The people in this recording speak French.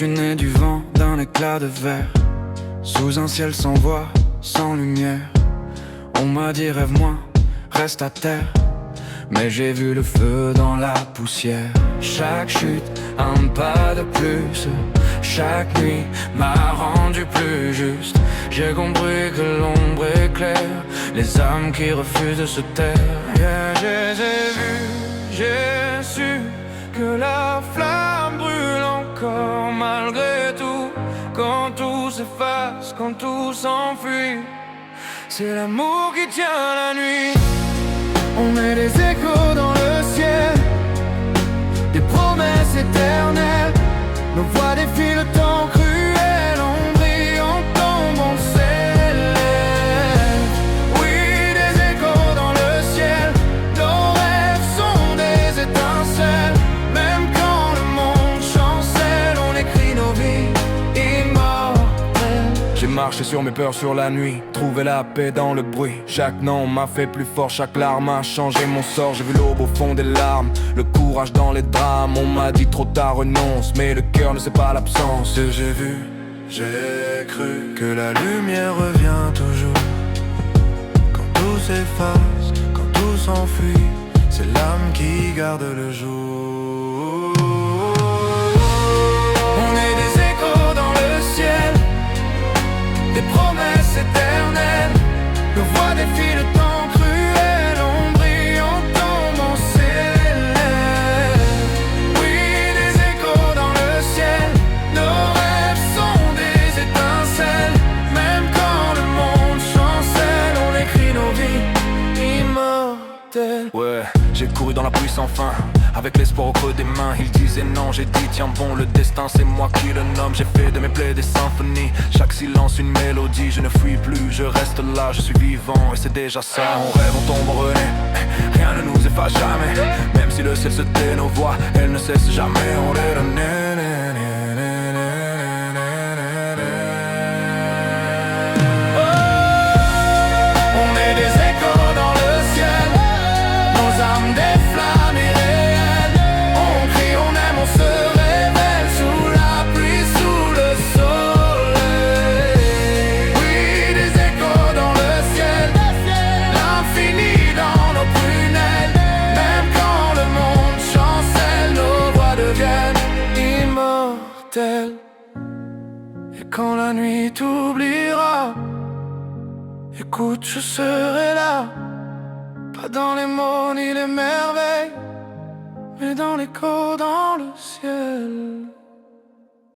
suis né du vent, d'un éclat de verre, sous un ciel sans voix, sans lumière. On m'a dit rêve moins, reste à terre, mais j'ai vu le feu dans la poussière. Chaque chute, un pas de plus, chaque nuit m'a rendu plus juste. J'ai compris que l'ombre éclaire les âmes qui refusent de se taire. Yeah, je les ai vus, j'ai su que la flamme brûle encore malgré tout. Quand tout s'efface, quand tout s'enfuit, c'est l'amour qui tient la nuit. On est des échos dans le ciel, des promesses éternelles. Nos voix défient le temps cruel, on brille, on tombe, on s'élève. Oui, des échos dans le ciel, nos rêves sont des étincelles. Même quand le monde chancelle, on écrit nos vies immortelles. J'ai marché sur mes peurs sur la nuit, trouvé la paix dans le bruit. Chaque nom m'a fait plus fort, chaque larme a changé mon sort. J'ai vu l'aube au fond des larmes, le courage dans les drames. On m'a dit trop tard renonce, mais le cœur ne sait pas l'absence. J'ai vu, j'ai cru que la lumière revient toujours. Quand tout s'efface, quand tout s'enfuit, c'est l'âme qui garde le jour. On est des échos dans le ciel, des promesses éternelles. Nos voix défient le temps cruel, on brille, on tombe, on s'élève. Oui, des échos dans le ciel, nos rêves sont des étincelles. Même quand le monde chancelle, on écrit nos vies immortelles. Ouais, j'ai couru dans la pluie sans fin, avec l'espoir au creux des mains. Il disait non, j'ai dit tiens bon, le destin c'est moi qui le nomme. J'ai fait de mes plaies des symphonies, chaque silence une mélodie. Je ne fuis plus, je reste là, je suis vivant et c'est déjà ça. On rêve, on tombe, on renaît, rien ne nous efface jamais. Même si le ciel se tait, nos voix, elles ne cessent jamais. On les renaît. On est des échos dans le ciel, nos âmes des flammes irréelles. On crie, on aime, on se révèle sous la pluie, sous le soleil. Oui, des échos dans le ciel, l'infini dans nos prunelles. Même quand le monde chancelle, nos voix deviennent immortelles. Et quand la nuit t'oubliera, écoute, je serai là. Pas dans les mots ni les merveilles, mais dans l'écho dans le ciel.